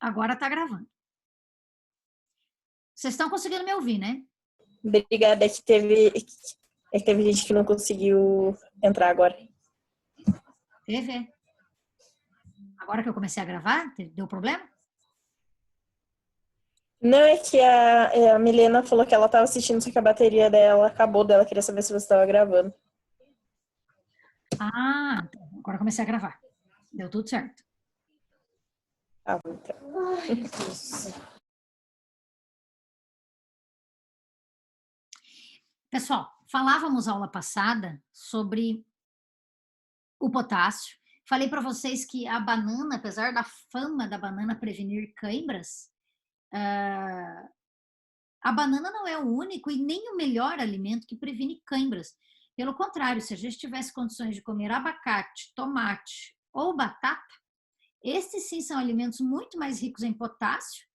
Agora tá gravando. Vocês estão conseguindo me ouvir, né? Obrigada, teve gente que não conseguiu entrar agora. Teve? Agora que eu comecei a gravar, deu problema? Não, é que a Milena falou que ela estava assistindo, só que a bateria dela acabou dela. Queria saber se você estava gravando. Ah, agora eu comecei a gravar. Deu tudo certo. Ah, então. Pessoal, falávamos aula passada sobre o potássio. Falei para vocês que a banana, apesar da fama da banana prevenir cãibras, a banana não é o único e nem o melhor alimento que previne cãibras. Pelo contrário, se a gente tivesse condições de comer abacate, tomate ou batata, estes sim são alimentos muito mais ricos em potássio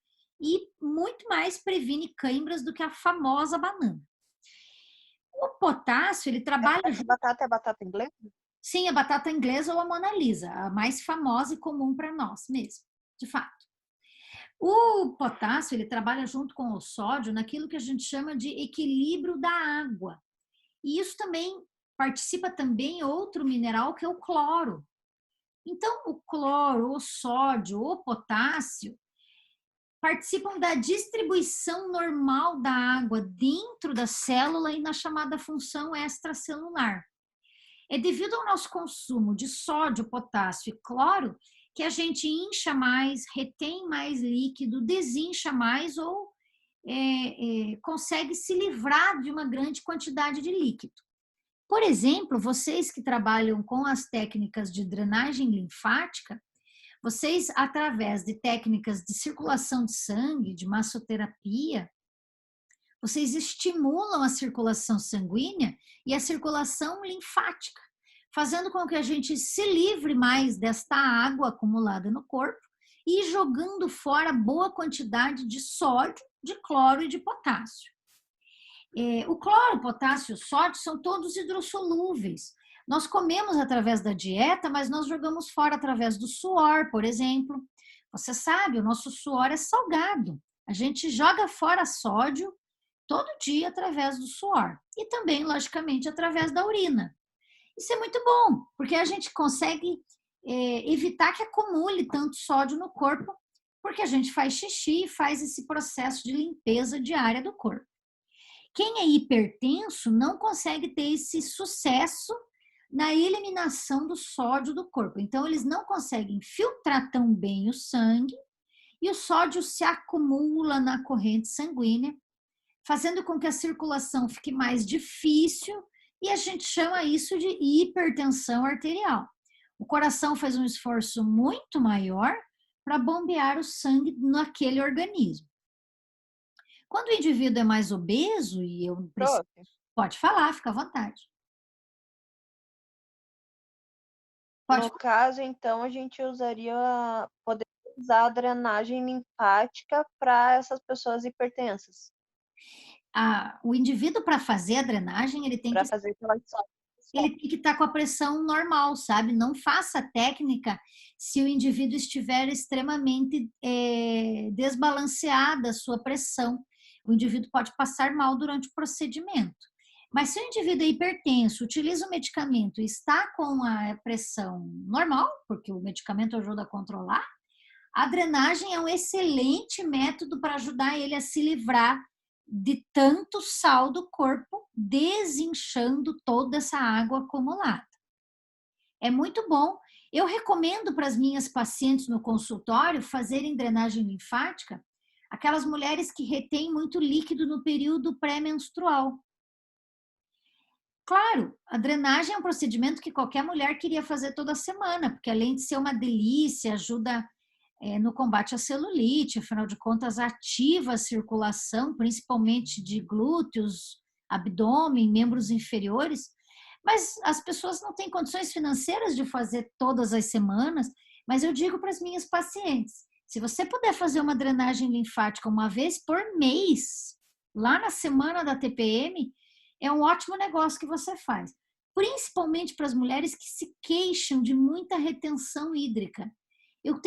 e muito mais previne cãibras do que a famosa banana. O potássio, ele trabalha... Essa batata é batata inglesa? Sim, a batata inglesa ou a Mona Lisa, a mais famosa e comum para nós mesmo, de fato. O potássio, ele trabalha junto com o sódio naquilo que a gente chama de equilíbrio da água. E isso também participa também outro mineral que é o cloro. Então, o cloro, o sódio, o potássio participam da distribuição normal da água dentro da célula e na chamada função extracelular. É devido ao nosso consumo de sódio, potássio e cloro que a gente incha mais, retém mais líquido, desincha mais ou consegue se livrar de uma grande quantidade de líquido. Por exemplo, vocês que trabalham com as técnicas de drenagem linfática, vocês, através de técnicas de circulação de sangue, de massoterapia, vocês estimulam a circulação sanguínea e a circulação linfática, fazendo com que a gente se livre mais desta água acumulada no corpo e jogando fora boa quantidade de sódio, de cloro e de potássio. O cloro, potássio e o sódio são todos hidrossolúveis. Nós comemos através da dieta, mas nós jogamos fora através do suor, por exemplo. Você sabe, o nosso suor é salgado. A gente joga fora sódio todo dia através do suor. E também, logicamente, através da urina. Isso é muito bom, porque a gente consegue evitar que acumule tanto sódio no corpo, porque a gente faz xixi e faz esse processo de limpeza diária do corpo. Quem é hipertenso não consegue ter esse sucesso na eliminação do sódio do corpo. Então, eles não conseguem filtrar tão bem o sangue e o sódio se acumula na corrente sanguínea, fazendo com que a circulação fique mais difícil e a gente chama isso de hipertensão arterial. O coração faz um esforço muito maior para bombear o sangue naquele organismo. Quando o indivíduo é mais obeso, e eu preciso... Pode falar, fica à vontade. No caso, então, a gente poderia usar a drenagem linfática para essas pessoas hipertensas. O indivíduo, para fazer a drenagem, ele tem que estar com a pressão normal, sabe? Não faça a técnica se o indivíduo estiver extremamente desbalanceada a sua pressão. O indivíduo pode passar mal durante o procedimento. Mas se o indivíduo é hipertenso, utiliza o medicamento e está com a pressão normal, porque o medicamento ajuda a controlar, a drenagem é um excelente método para ajudar ele a se livrar de tanto sal do corpo, desinchando toda essa água acumulada. É muito bom. Eu recomendo para as minhas pacientes no consultório fazerem drenagem linfática, aquelas mulheres que retêm muito líquido no período pré-menstrual. Claro, a drenagem é um procedimento que qualquer mulher queria fazer toda semana, porque além de ser uma delícia, ajuda no combate à celulite, afinal de contas ativa a circulação, principalmente de glúteos, abdômen, membros inferiores, mas as pessoas não têm condições financeiras de fazer todas as semanas, mas eu digo para as minhas pacientes, se você puder fazer uma drenagem linfática uma vez por mês, lá na semana da TPM, é um ótimo negócio que você faz, principalmente para as mulheres que se queixam de muita retenção hídrica. Eu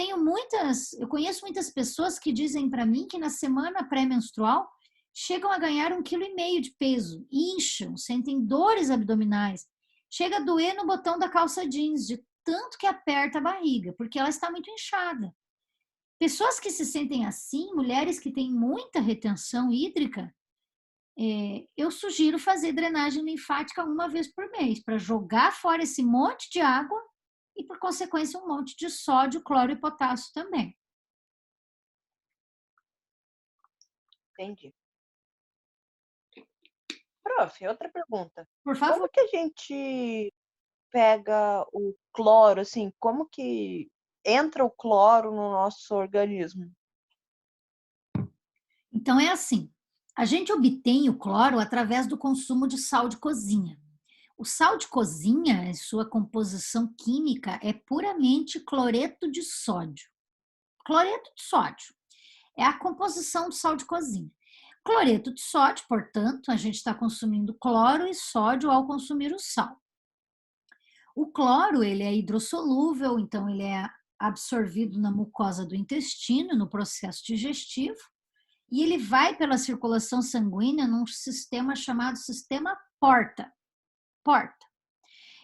conheço muitas pessoas que dizem para mim que na semana pré-menstrual chegam a ganhar 1,5 kg de peso, incham, sentem dores abdominais, chega a doer no botão da calça jeans, de tanto que aperta a barriga, porque ela está muito inchada. Pessoas que se sentem assim, mulheres que têm muita retenção hídrica, eu sugiro fazer drenagem linfática 1 vez por mês, para jogar fora esse monte de água e, por consequência, um monte de sódio, cloro e potássio também. Entendi. Prof, outra pergunta. Por favor. Como que a gente pega o cloro, assim, como que entra o cloro no nosso organismo? Então, é assim, a gente obtém o cloro através do consumo de sal de cozinha. O sal de cozinha, em sua composição química, é puramente cloreto de sódio. Cloreto de sódio é a composição do sal de cozinha. Cloreto de sódio, portanto, a gente está consumindo cloro e sódio ao consumir o sal. O cloro, ele é hidrossolúvel, então ele é absorvido na mucosa do intestino, no processo digestivo, e ele vai pela circulação sanguínea num sistema chamado sistema porta.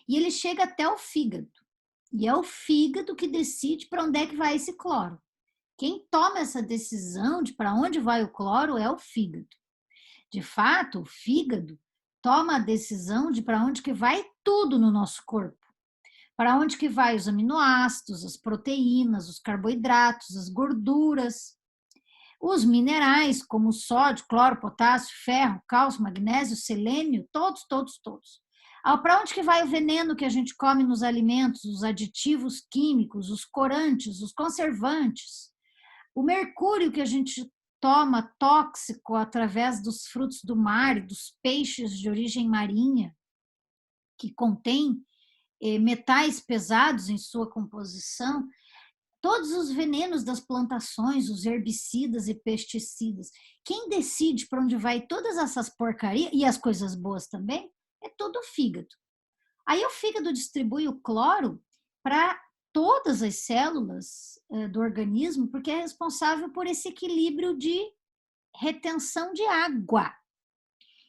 E ele chega até o fígado. E é o fígado que decide para onde é que vai esse cloro. Quem toma essa decisão de para onde vai o cloro é o fígado. De fato, o fígado toma a decisão de para onde que vai tudo no nosso corpo. Para onde que vai os aminoácidos, as proteínas, os carboidratos, as gorduras, os minerais como sódio, cloro, potássio, ferro, cálcio, magnésio, selênio, todos. Para onde que vai o veneno que a gente come nos alimentos, os aditivos químicos, os corantes, os conservantes, o mercúrio que a gente toma tóxico através dos frutos do mar e dos peixes de origem marinha, que contém metais pesados em sua composição, todos os venenos das plantações, os herbicidas e pesticidas. Quem decide para onde vai todas essas porcarias, e as coisas boas também, é todo o fígado. Aí o fígado distribui o cloro para todas as células do organismo, porque é responsável por esse equilíbrio de retenção de água.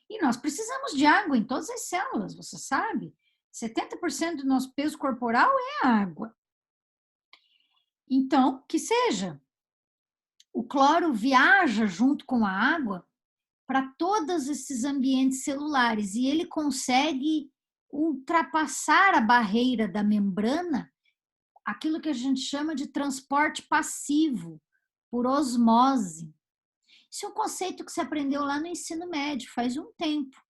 E nós precisamos de água em todas as células, você sabe? 70% do nosso peso corporal é água. Então, que seja. O cloro viaja junto com a água para todos esses ambientes celulares e ele consegue ultrapassar a barreira da membrana, aquilo que a gente chama de transporte passivo, por osmose. Isso é um conceito que se aprendeu lá no ensino médio, faz um tempo,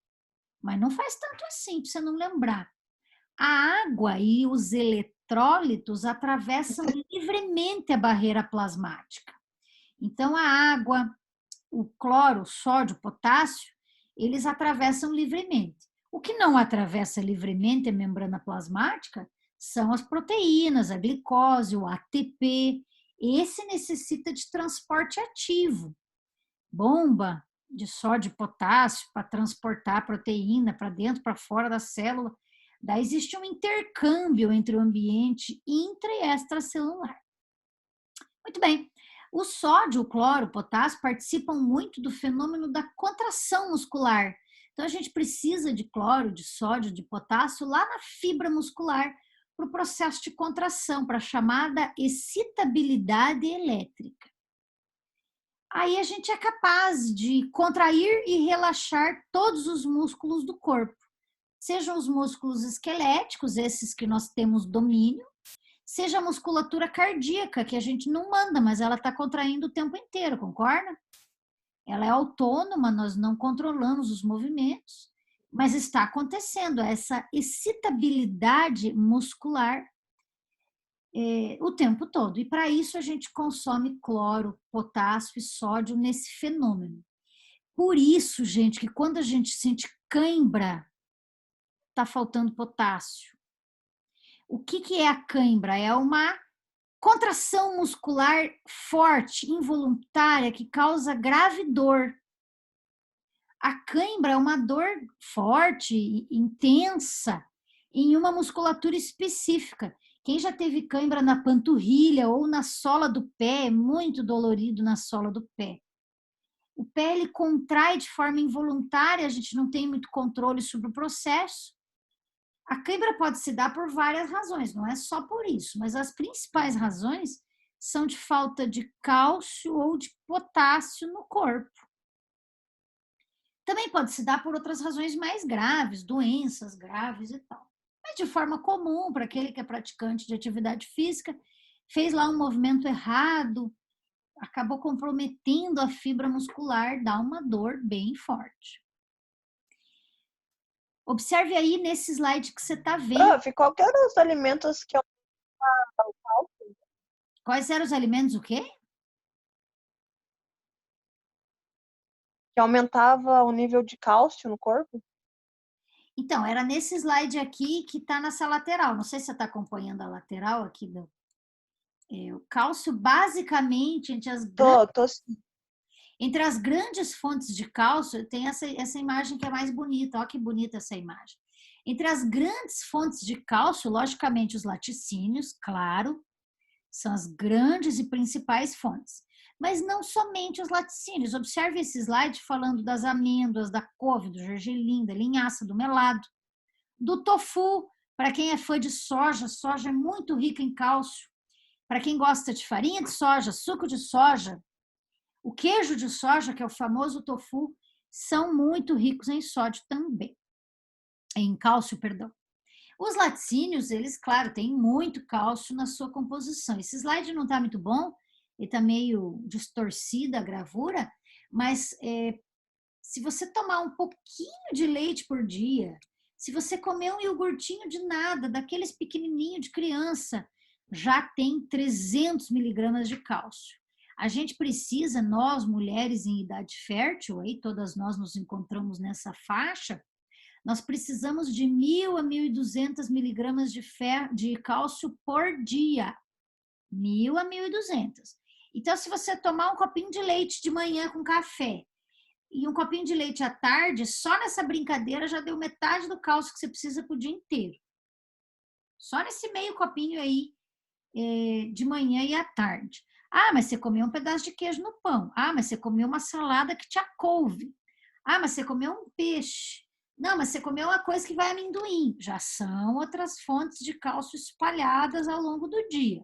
mas não faz tanto assim, para você não lembrar. A água e os eletrólitos atravessam livremente a barreira plasmática. Então, a água, o cloro, o sódio, o potássio, eles atravessam livremente. O que não atravessa livremente a membrana plasmática são as proteínas, a glicose, o ATP. Esse necessita de transporte ativo. Bomba de sódio e potássio para transportar a proteína para dentro, para fora da célula. Daí existe um intercâmbio entre o ambiente intra e extracelular. Muito bem. O sódio, o cloro, o potássio participam muito do fenômeno da contração muscular. Então, a gente precisa de cloro, de sódio, de potássio lá na fibra muscular para o processo de contração, para a chamada excitabilidade elétrica. Aí a gente é capaz de contrair e relaxar todos os músculos do corpo. Sejam os músculos esqueléticos, esses que nós temos domínio, seja a musculatura cardíaca, que a gente não manda, mas ela está contraindo o tempo inteiro, concorda? Ela é autônoma, nós não controlamos os movimentos, mas está acontecendo essa excitabilidade muscular o tempo todo. E para isso a gente consome cloro, potássio e sódio nesse fenômeno. Por isso, gente, que quando a gente sente cãibra, está faltando potássio. O que é a cãibra? É uma contração muscular forte, involuntária, que causa grave dor. A cãibra é uma dor forte, intensa, em uma musculatura específica, Quem já teve cãibra na panturrilha ou na sola do pé, é muito dolorido na sola do pé. O pé ele contrai de forma involuntária, a gente não tem muito controle sobre o processo. A cãibra pode se dar por várias razões, não é só por isso, mas as principais razões são de falta de cálcio ou de potássio no corpo. Também pode se dar por outras razões mais graves, doenças graves e tal. Mas de forma comum, para aquele que é praticante de atividade física, fez lá um movimento errado, acabou comprometendo a fibra muscular, dá uma dor bem forte. Observe aí nesse slide que você está vendo. Prof, qual que eram os alimentos que aumentavam o cálcio? Quais eram os alimentos, o quê? Que aumentava o nível de cálcio no corpo? Então, era nesse slide aqui que está nessa lateral. Não sei se você está acompanhando a lateral aqui. O cálcio, basicamente, entre as grandes fontes de cálcio, tem essa imagem que é mais bonita. Olha que bonita essa imagem. Entre as grandes fontes de cálcio, logicamente, os laticínios, claro, são as grandes e principais fontes. Mas não somente os laticínios. Observe esse slide falando das amêndoas, da couve, do gergelim, da linhaça, do melado, do tofu. Para quem é fã de soja, soja é muito rica em cálcio. Para quem gosta de farinha de soja, suco de soja, o queijo de soja, que é o famoso tofu, são muito ricos em sódio também. Em cálcio, perdão. Os laticínios, eles, claro, têm muito cálcio na sua composição. Esse slide não está muito bom, ele está meio distorcida a gravura, mas se você tomar um pouquinho de leite por dia, se você comer um iogurtinho de nada, daqueles pequenininho de criança, já tem 300 miligramas de cálcio. A gente precisa, nós mulheres em idade fértil, aí todas nós nos encontramos nessa faixa, nós precisamos de 1.000 a 1.200 miligramas de cálcio por dia. 1.000 a 1.200. Então, se você tomar um copinho de leite de manhã com café e um copinho de leite à tarde, só nessa brincadeira já deu metade do cálcio que você precisa para o dia inteiro. Só nesse meio copinho aí de manhã e à tarde. Ah, mas você comeu um pedaço de queijo no pão. Ah, mas você comeu uma salada que tinha couve. Ah, mas você comeu um peixe. Não, mas você comeu uma coisa que vai amendoim. Já são outras fontes de cálcio espalhadas ao longo do dia.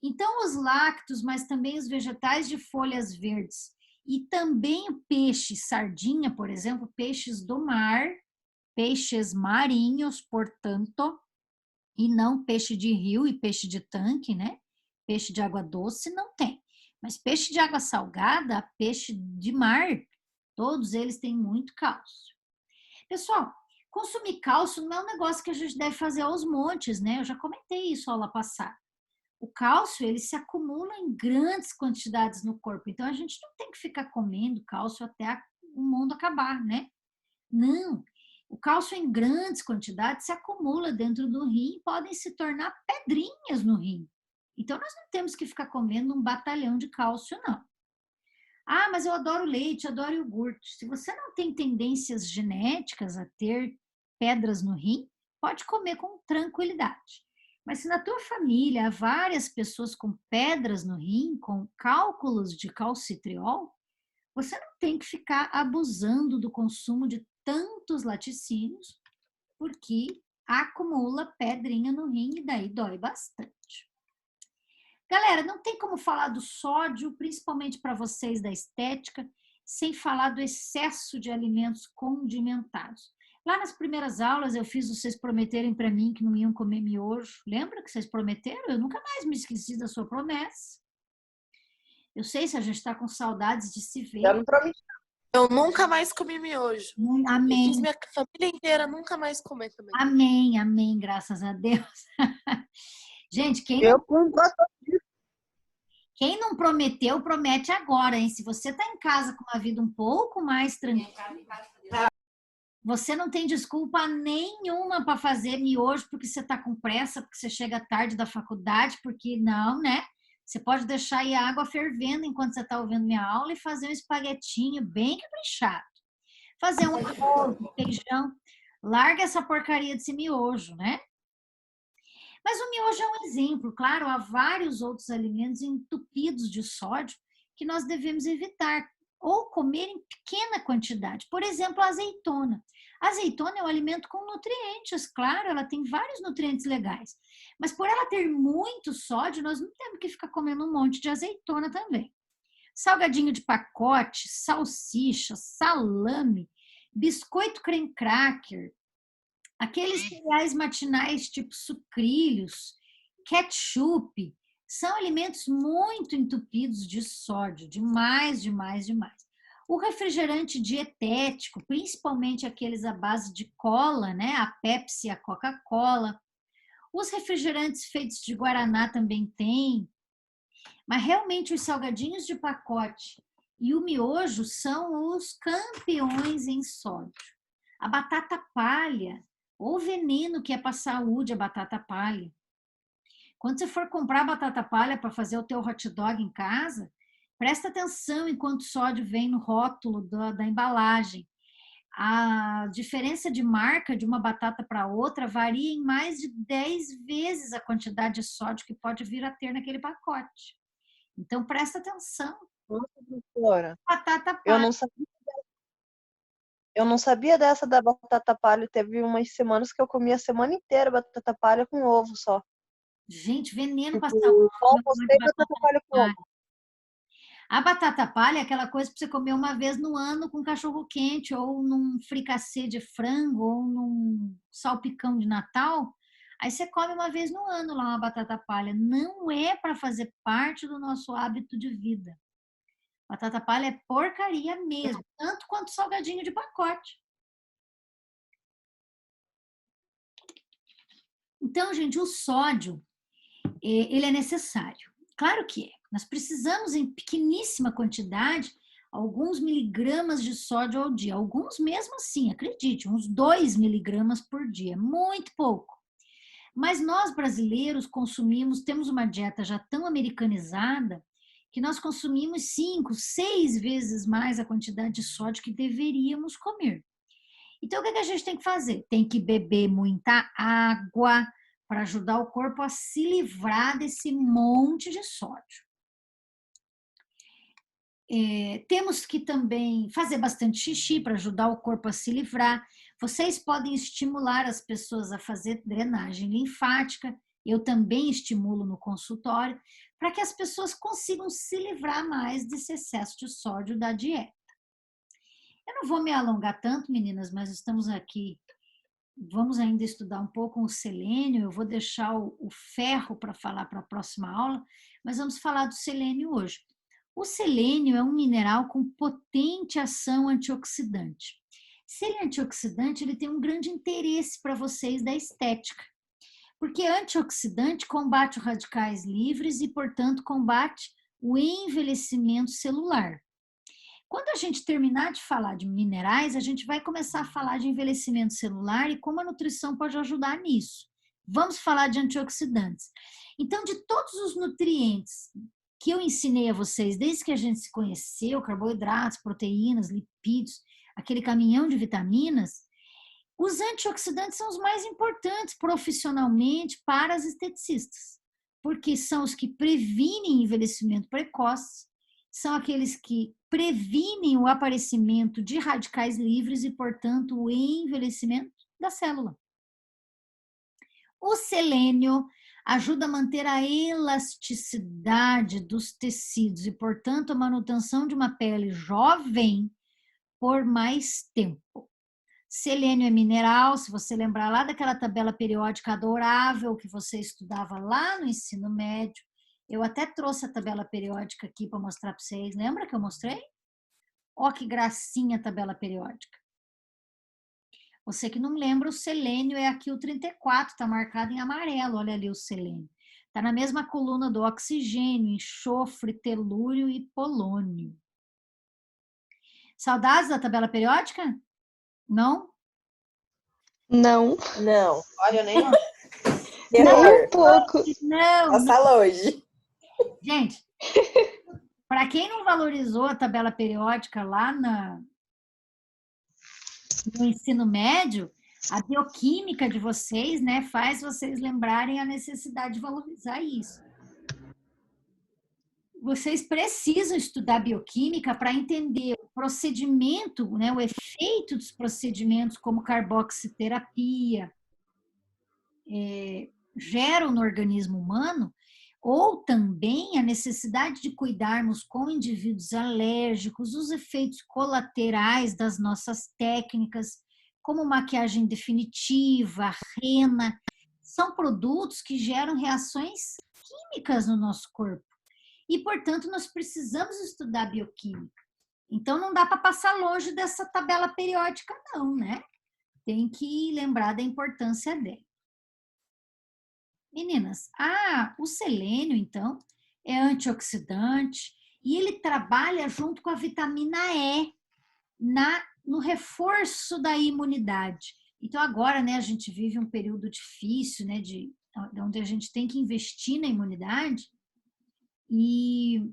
Então, os lácteos, mas também os vegetais de folhas verdes e também o peixe, sardinha, por exemplo, peixes do mar, peixes marinhos, portanto, e não peixe de rio e peixe de tanque, né? Peixe de água doce não tem. Mas peixe de água salgada, peixe de mar, todos eles têm muito cálcio. Pessoal, consumir cálcio não é um negócio que a gente deve fazer aos montes, né? Eu já comentei isso aula passada. O cálcio, ele se acumula em grandes quantidades no corpo. Então, a gente não tem que ficar comendo cálcio até o mundo acabar, né? Não. O cálcio em grandes quantidades se acumula dentro do rim e podem se tornar pedrinhas no rim. Então, nós não temos que ficar comendo um batalhão de cálcio, não. Ah, mas eu adoro leite, adoro iogurte. Se você não tem tendências genéticas a ter pedras no rim, pode comer com tranquilidade. Mas se na tua família há várias pessoas com pedras no rim, com cálculos de calcitriol, você não tem que ficar abusando do consumo de tantos laticínios, porque acumula pedrinha no rim e daí dói bastante. Galera, não tem como falar do sódio, principalmente para vocês da estética, sem falar do excesso de alimentos condimentados. Lá nas primeiras aulas eu fiz vocês prometerem para mim que não iam comer miojo. Lembra que vocês prometeram? Eu nunca mais me esqueci da sua promessa. Eu sei se a gente está com saudades de se ver. Eu não prometi. Eu nunca mais comi miojo. Amém. E fiz minha família inteira nunca mais comer também. Amém, amém, graças a Deus. Gente, quem não prometeu, promete agora, hein? Se você está em casa com uma vida um pouco mais tranquila, você não tem desculpa nenhuma para fazer miojo porque você está com pressa, porque você chega tarde da faculdade, porque não, né? Você pode deixar aí a água fervendo enquanto você está ouvindo minha aula e fazer um espaguetinho bem caprichado. Fazer um arroz, um feijão. Larga essa porcaria desse miojo, né? Mas o miojo é um exemplo, claro, há vários outros alimentos entupidos de sódio que nós devemos evitar ou comer em pequena quantidade. Por exemplo, a azeitona. A azeitona é um alimento com nutrientes, claro, ela tem vários nutrientes legais. Mas por ela ter muito sódio, nós não temos que ficar comendo um monte de azeitona também. Salgadinho de pacote, salsicha, salame, biscoito creme cracker, aqueles cereais matinais tipo sucrilhos, ketchup, são alimentos muito entupidos de sódio, demais, demais, demais. O refrigerante dietético, principalmente aqueles à base de cola, né? A Pepsi, a Coca-Cola. Os refrigerantes feitos de guaraná também tem. Mas realmente os salgadinhos de pacote e o miojo são os campeões em sódio. A batata palha, ou veneno que é para a saúde, a batata palha. Quando você for comprar batata palha para fazer o teu hot dog em casa, presta atenção em quanto sódio vem no rótulo da embalagem. A diferença de marca de uma batata para outra varia em mais de 10 vezes a quantidade de sódio que pode vir a ter naquele pacote. Então, presta atenção. Nossa, doutora, Batata eu palha. não sabia dessa da batata palha. Teve umas semanas que eu comia a semana inteira batata palha com ovo só. Gente, veneno Tipo, para saúde. só você batata palha com ovo. A batata palha é aquela coisa para você comer uma vez no ano com cachorro quente, ou num fricassê de frango, ou num salpicão de Natal. Aí você come uma vez no ano lá uma batata palha. Não é para fazer parte do nosso hábito de vida. Batata palha é porcaria mesmo, tanto quanto salgadinho de pacote. Então, gente, o sódio, ele é necessário. Claro que é. Nós precisamos, em pequeníssima quantidade, alguns miligramas de sódio ao dia. Alguns mesmo assim, acredite, uns 2 miligramas por dia. Muito pouco. Mas nós, brasileiros, temos uma dieta já tão americanizada que nós consumimos 5, 6 vezes mais a quantidade de sódio que deveríamos comer. Então, o que a gente tem que fazer? Tem que beber muita água para ajudar o corpo a se livrar desse monte de sódio. Temos que também fazer bastante xixi para ajudar o corpo a se livrar. Vocês podem estimular as pessoas a fazer drenagem linfática. Eu também estimulo no consultório, para que as pessoas consigam se livrar mais desse excesso de sódio da dieta. Eu não vou me alongar tanto, meninas, mas estamos aqui. Vamos ainda estudar um pouco o selênio. Eu vou deixar o ferro para falar para a próxima aula, mas vamos falar do selênio hoje. O selênio é um mineral com potente ação antioxidante. Se ele é antioxidante, ele tem um grande interesse para vocês da estética, porque antioxidante combate os radicais livres e, portanto, combate o envelhecimento celular. Quando a gente terminar de falar de minerais, a gente vai começar a falar de envelhecimento celular e como a nutrição pode ajudar nisso. Vamos falar de antioxidantes. Então, de todos os nutrientes que eu ensinei a vocês desde que a gente se conheceu, carboidratos, proteínas, lipídios, aquele caminhão de vitaminas, os antioxidantes são os mais importantes profissionalmente para as esteticistas, porque são os que previnem envelhecimento precoce, são aqueles que previnem o aparecimento de radicais livres e, portanto, o envelhecimento da célula. O selênio ajuda a manter a elasticidade dos tecidos e, portanto, a manutenção de uma pele jovem por mais tempo. Selênio é mineral, se você lembrar lá daquela tabela periódica adorável que você estudava lá no ensino médio. Eu até trouxe a tabela periódica aqui para mostrar para vocês. Lembra que eu mostrei? Ó, que gracinha a tabela periódica. Você que não lembra, o selênio é aqui o 34, está marcado em amarelo. Olha ali o selênio. Está na mesma coluna do oxigênio, enxofre, telúrio e polônio. Saudades da tabela periódica? Não? Não. Não, olha, nem. Nem um pouco. Não. Passa longe. Gente, para quem não valorizou a tabela periódica lá no ensino médio, A bioquímica de vocês, né, faz vocês lembrarem a necessidade de valorizar isso. Vocês precisam estudar bioquímica para entender o procedimento, né, o efeito dos procedimentos como carboxiterapia geram no organismo humano, ou também a necessidade de cuidarmos com indivíduos alérgicos, os efeitos colaterais das nossas técnicas, como maquiagem definitiva, rena, são produtos que geram reações químicas no nosso corpo. E, portanto, nós precisamos estudar bioquímica. Então, não dá para passar longe dessa tabela periódica, não, né? Tem que lembrar da importância dela. Meninas, o selênio, então, é antioxidante e ele trabalha junto com a vitamina E no reforço da imunidade. Então, agora, né, a gente vive um período difícil, né, onde a gente tem que investir na imunidade. E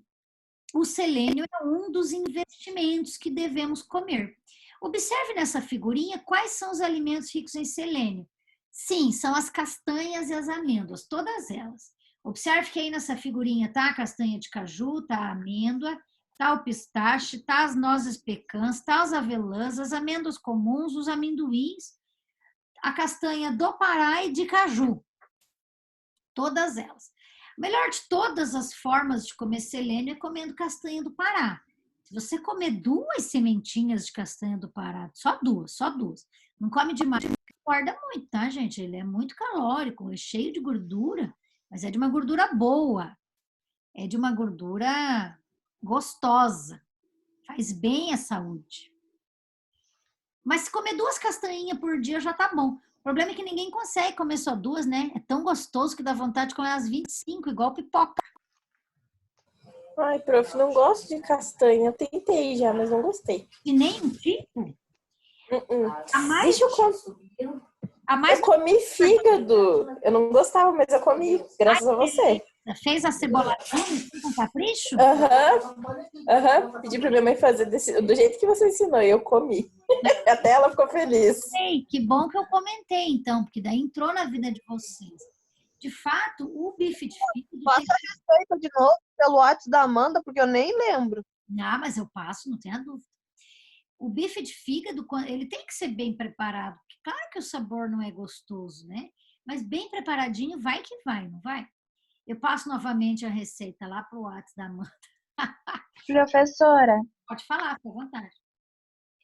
o selênio é um dos investimentos que devemos comer. Observe nessa figurinha quais são os alimentos ricos em selênio. Sim, são as castanhas e as amêndoas, todas elas. Observe que aí nessa figurinha tá a castanha de caju, tá a amêndoa, tá o pistache, tá as nozes pecãs, tá as avelãs, as amêndoas comuns, os amendoins, a castanha do Pará e de caju. Todas elas. A melhor de todas as formas de comer selênio é comendo castanha do Pará. Se você comer 2 sementinhas de castanha do Pará, só duas, não come demais, engorda muito, tá, gente? Ele é muito calórico, é cheio de gordura, mas é de uma gordura boa, é de uma gordura gostosa, faz bem à saúde. Mas se comer 2 castanhinhas por dia já tá bom. O problema é que ninguém consegue comer só 2, né? É tão gostoso que dá vontade de comer as 25, igual pipoca. Ai, prof, não gosto de castanha. Eu tentei já, mas não gostei. De nenhum tipo? Deixa eu comer. Eu comi fígado. Eu não gostava, mas eu comi, graças a você. Fez a ceboladinha com capricho? Aham. Pedi pra minha mãe fazer do jeito que você ensinou e eu comi. Até ela ficou feliz. Ei, que bom que eu comentei, então, porque daí entrou na vida de vocês. De fato, o bife de fígado... Passa a receita de novo pelo WhatsApp da Amanda, porque eu nem lembro. Mas eu passo, não tenha dúvida. O bife de fígado, ele tem que ser bem preparado. Porque claro que o sabor não é gostoso, né? Mas bem preparadinho, vai que vai, não vai? Eu passo novamente a receita lá pro WhatsApp da Amanda. Professora, Pode falar, fica à vontade.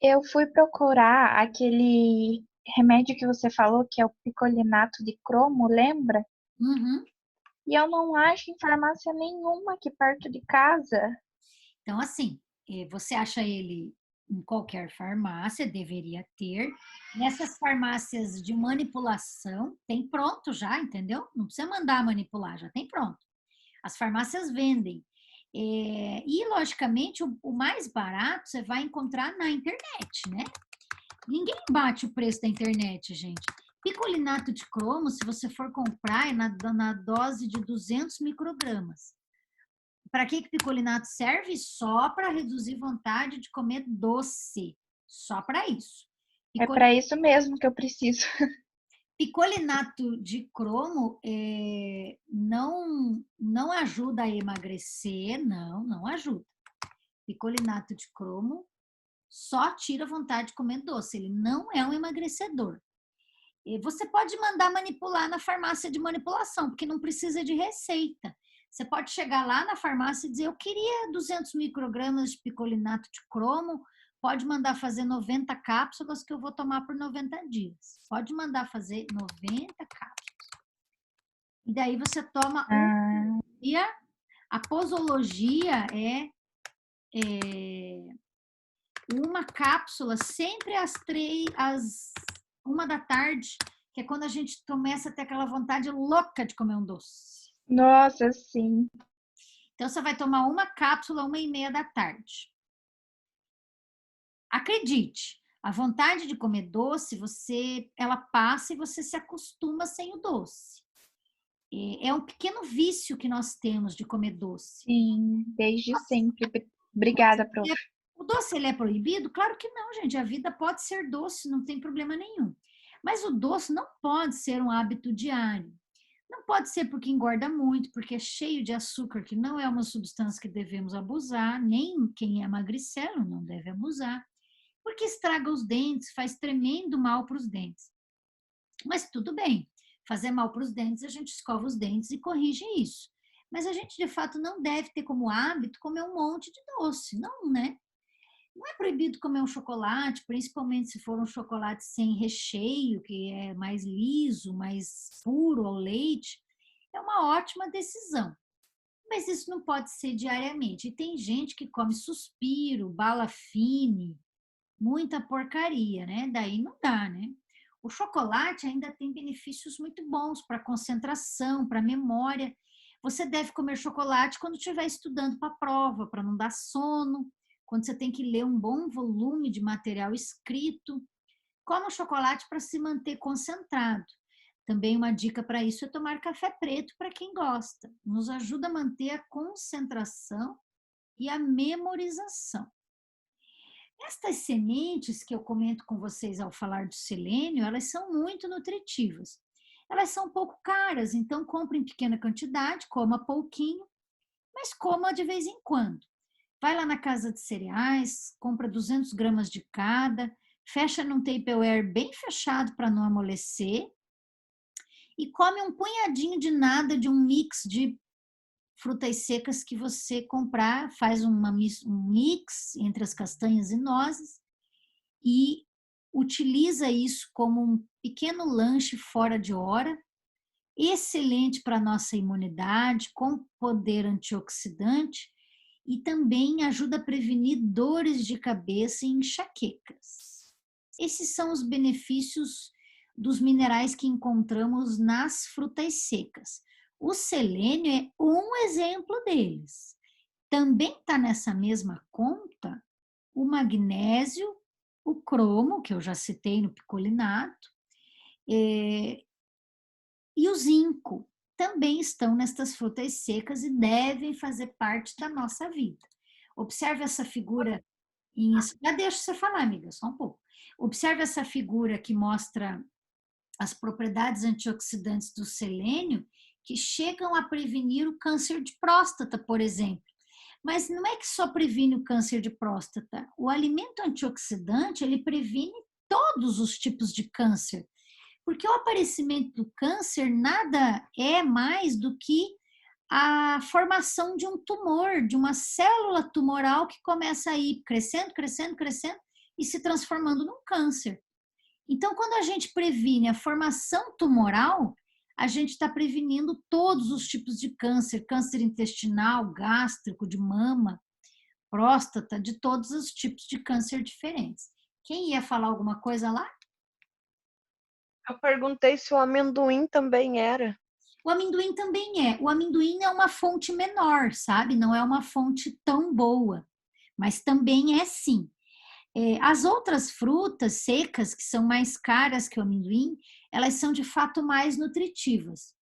eu fui procurar aquele remédio que você falou, que é o picolinato de cromo, lembra? Uhum. E eu não acho em farmácia nenhuma aqui perto de casa. Então, assim, você acha ele em qualquer farmácia, deveria ter. Nessas farmácias de manipulação, tem pronto já, entendeu? Não precisa mandar manipular, já tem pronto. As farmácias vendem. E, logicamente, o mais barato você vai encontrar na internet, né? Ninguém bate o preço da internet, gente. Picolinato de cromo, se você for comprar, é na dose de 200 microgramas. Para que picolinato serve? Só para reduzir vontade de comer doce. Só para isso. É para isso mesmo que eu preciso. Picolinato de cromo não ajuda a emagrecer, não ajuda. Picolinato de cromo só tira vontade de comer doce, ele não é um emagrecedor. E você pode mandar manipular na farmácia de manipulação, porque não precisa de receita. Você pode chegar lá na farmácia e dizer, eu queria 200 microgramas de picolinato de cromo, pode mandar fazer 90 cápsulas que eu vou tomar por 90 dias. Pode mandar fazer 90 cápsulas. E daí você toma um dia. A posologia é uma cápsula sempre às 1 da tarde, que é quando a gente começa a ter aquela vontade louca de comer um doce. Nossa, sim. Então, você vai tomar uma cápsula 1h30 da tarde. Acredite, a vontade de comer doce, ela passa e você se acostuma sem o doce. É um pequeno vício que nós temos de comer doce. Sim, desde sempre. Obrigada, prof. O doce, ele é proibido? Claro que não, gente. A vida pode ser doce, não tem problema nenhum. Mas o doce não pode ser um hábito diário. Não pode ser porque engorda muito, porque é cheio de açúcar, que não é uma substância que devemos abusar, nem quem é magricelo não deve abusar, porque estraga os dentes, faz tremendo mal para os dentes. Mas tudo bem, fazer mal para os dentes, a gente escova os dentes e corrige isso. Mas a gente, de fato, não deve ter como hábito comer um monte de doce, não, né? Não é proibido comer um chocolate, principalmente se for um chocolate sem recheio, que é mais liso, mais puro ao leite. É uma ótima decisão. Mas isso não pode ser diariamente. E tem gente que come suspiro, bala fine, muita porcaria, né? Daí não dá, né? O chocolate ainda tem benefícios muito bons para concentração, para memória. Você deve comer chocolate quando estiver estudando para a prova, para não dar sono, quando você tem que ler um bom volume de material escrito. Coma o chocolate para se manter concentrado. Também uma dica para isso é tomar café preto para quem gosta. Nos ajuda a manter a concentração e a memorização. Estas sementes que eu comento com vocês ao falar do selênio, elas são muito nutritivas. Elas são um pouco caras, então compre em pequena quantidade, coma pouquinho, mas coma de vez em quando. Vai lá na casa de cereais, compra 200 gramas de cada, fecha num Tupperware bem fechado para não amolecer e come um punhadinho de nada de um mix de frutas secas que você comprar, faz um mix entre as castanhas e nozes e utiliza isso como um pequeno lanche fora de hora, excelente para a nossa imunidade, com poder antioxidante e também ajuda a prevenir dores de cabeça e enxaquecas. Esses são os benefícios dos minerais que encontramos nas frutas secas. O selênio é um exemplo deles. Também está nessa mesma conta o magnésio, o cromo, que eu já citei no picolinato, e o zinco. Também estão nestas frutas secas e devem fazer parte da nossa vida. Observe essa figura. Já deixa você falar, amiga, só um pouco. Observe essa figura que mostra as propriedades antioxidantes do selênio que chegam a prevenir o câncer de próstata, por exemplo. Mas não é que só previne o câncer de próstata. O alimento antioxidante, ele previne todos os tipos de câncer. Porque o aparecimento do câncer nada é mais do que a formação de um tumor, de uma célula tumoral que começa a ir crescendo, crescendo, crescendo e se transformando num câncer. Então, quando a gente previne a formação tumoral, a gente está prevenindo todos os tipos de câncer, câncer intestinal, gástrico, de mama, próstata, de todos os tipos de câncer diferentes. Quem ia falar alguma coisa lá? Eu perguntei se o amendoim também era. O amendoim também é. O amendoim é uma fonte menor, sabe? Não é uma fonte tão boa, mas também é sim. As outras frutas secas, que são mais caras que o amendoim, elas são de fato mais nutritivas.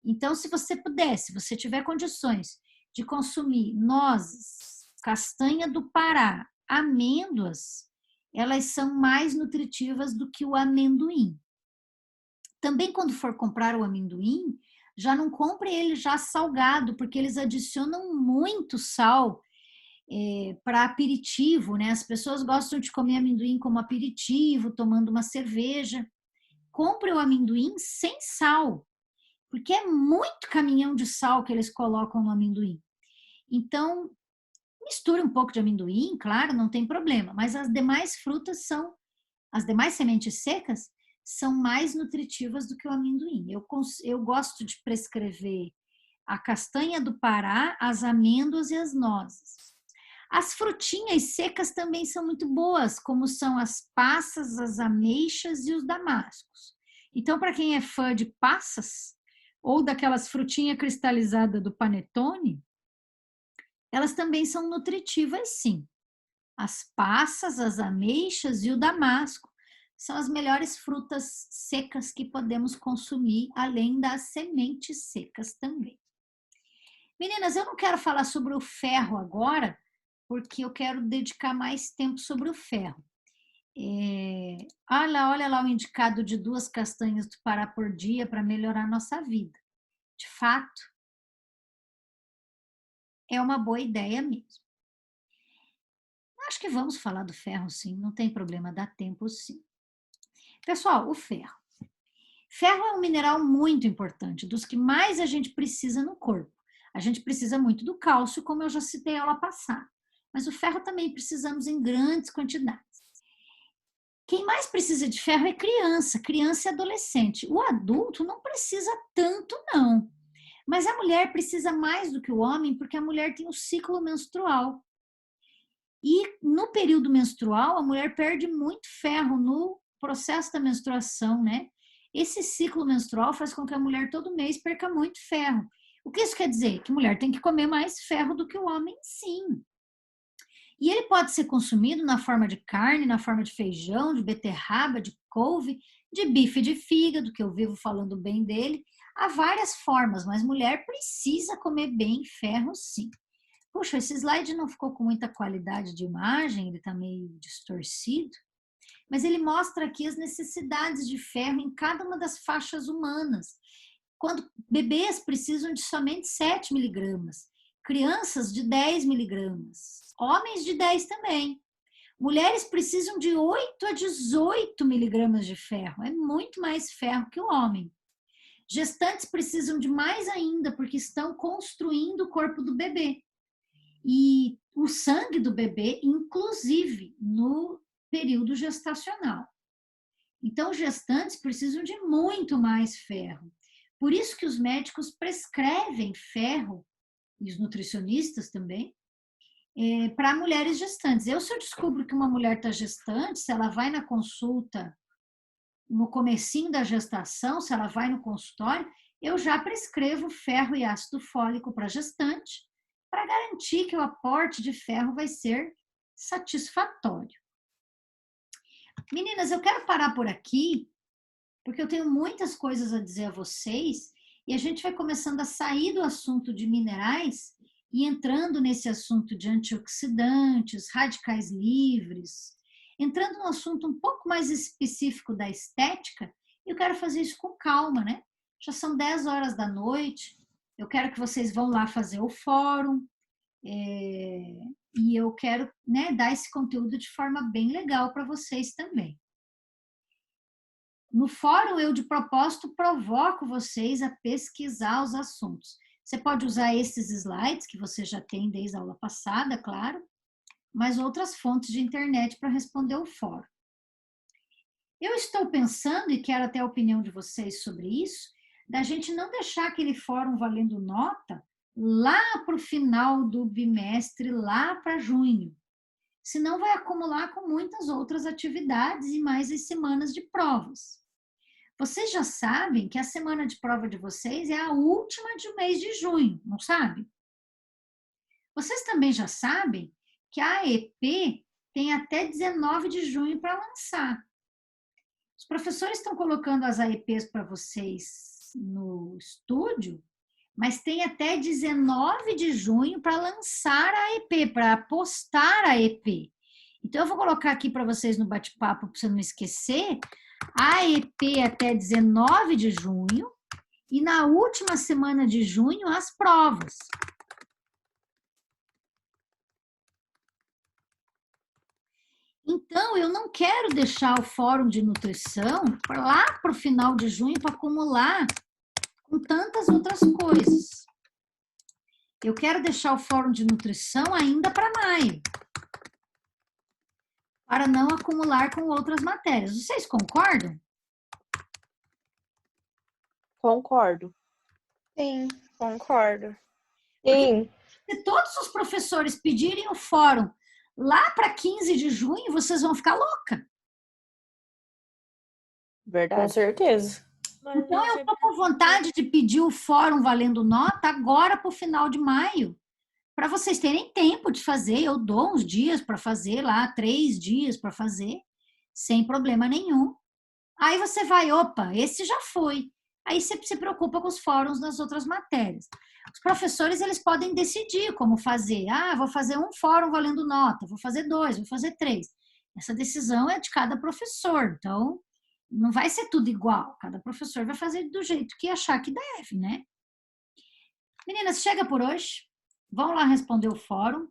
Então, se você puder, se você tiver condições de consumir nozes, castanha do Pará, amêndoas, elas são mais nutritivas do que o amendoim. Também, quando for comprar o amendoim, já não compre ele já salgado, porque eles adicionam muito sal para aperitivo, né? As pessoas gostam de comer amendoim como aperitivo, tomando uma cerveja. Compre o amendoim sem sal, porque é muito caminhão de sal que eles colocam no amendoim. Então, misture um pouco de amendoim, claro, não tem problema, mas as demais frutas as demais sementes secas são mais nutritivas do que o amendoim. Eu gosto de prescrever a castanha do Pará, as amêndoas e as nozes. As frutinhas secas também são muito boas, como são as passas, as ameixas e os damascos. Então, para quem é fã de passas, ou daquelas frutinhas cristalizadas do panetone, elas também são nutritivas, sim. As passas, as ameixas e o damasco são as melhores frutas secas que podemos consumir, além das sementes secas também. Meninas, eu não quero falar sobre o ferro agora, porque eu quero dedicar mais tempo sobre o ferro. Olha lá o indicado de 2 castanhas do Pará por dia para melhorar a nossa vida. De fato, é uma boa ideia mesmo. Acho que vamos falar do ferro, sim, não tem problema, dá tempo, sim. Pessoal, o ferro. Ferro é um mineral muito importante, dos que mais a gente precisa no corpo. A gente precisa muito do cálcio, como eu já citei aula passada. Mas o ferro também precisamos em grandes quantidades. Quem mais precisa de ferro é criança e adolescente. O adulto não precisa tanto, não. Mas a mulher precisa mais do que o homem, porque a mulher tem o ciclo menstrual. E no período menstrual, a mulher perde muito ferro no processo da menstruação, né? Esse ciclo menstrual faz com que a mulher todo mês perca muito ferro. O que isso quer dizer? Que a mulher tem que comer mais ferro do que o homem, sim. E ele pode ser consumido na forma de carne, na forma de feijão, de beterraba, de couve, de bife de fígado, que eu vivo falando bem dele. Há várias formas, mas mulher precisa comer bem ferro, sim. Puxa, esse slide não ficou com muita qualidade de imagem, ele está meio distorcido, mas ele mostra aqui as necessidades de ferro em cada uma das faixas humanas. Quando bebês precisam de somente 7 miligramas, crianças de 10 miligramas, homens de 10 também. Mulheres precisam de 8 a 18 miligramas de ferro, é muito mais ferro que o homem. Gestantes precisam de mais ainda, porque estão construindo o corpo do bebê. E o sangue do bebê, inclusive no período gestacional. Então, gestantes precisam de muito mais ferro. Por isso que os médicos prescrevem ferro, e os nutricionistas também, para mulheres gestantes. Se eu descubro que uma mulher está gestante, se ela vai na consulta no comecinho da gestação, se ela vai no consultório, eu já prescrevo ferro e ácido fólico para gestante, para garantir que o aporte de ferro vai ser satisfatório. Meninas, eu quero parar por aqui, porque eu tenho muitas coisas a dizer a vocês, e a gente vai começando a sair do assunto de minerais e entrando nesse assunto de antioxidantes, radicais livres, entrando num assunto um pouco mais específico da estética, e eu quero fazer isso com calma, né? Já são 10 horas da noite, eu quero que vocês vão lá fazer o fórum, e eu quero, né, dar esse conteúdo de forma bem legal para vocês também. No fórum, eu de propósito provoco vocês a pesquisar os assuntos. Você pode usar esses slides que você já tem desde a aula passada, claro, mas outras fontes de internet para responder o fórum. Eu estou pensando, e quero até a opinião de vocês sobre isso, da gente não deixar aquele fórum valendo nota lá para o final do bimestre, lá para junho. Senão vai acumular com muitas outras atividades e mais as semanas de provas. Vocês já sabem que a semana de prova de vocês é a última do mês de junho, não sabe? Vocês também já sabem que a AEP tem até 19 de junho para lançar. Os professores estão colocando as AEPs para vocês no estúdio, mas tem até 19 de junho para lançar a AEP, para postar a AEP. Então, eu vou colocar aqui para vocês no bate-papo, para você não esquecer, a AEP até 19 de junho e na última semana de junho as provas. Então, eu não quero deixar o fórum de nutrição lá para o final de junho para acumular com tantas outras coisas. Eu quero deixar o fórum de nutrição ainda para maio, para não acumular com outras matérias. Vocês concordam? Concordo. Sim, concordo. Sim. Se todos os professores pedirem o fórum lá para 15 de junho, vocês vão ficar louca. Verdade. Com certeza. Então, eu estou com vontade de pedir o fórum valendo nota agora para o final de maio, para vocês terem tempo de fazer. Eu dou uns dias para fazer lá, 3 dias para fazer, sem problema nenhum. Aí você vai, opa, esse já foi. Aí você se preocupa com os fóruns das outras matérias. Os professores, eles podem decidir como fazer. Ah, vou fazer um fórum valendo nota, vou fazer 2, vou fazer 3. Essa decisão é de cada professor, então não vai ser tudo igual. Cada professor vai fazer do jeito que achar que deve, né? Meninas, chega por hoje. Vão lá responder o fórum.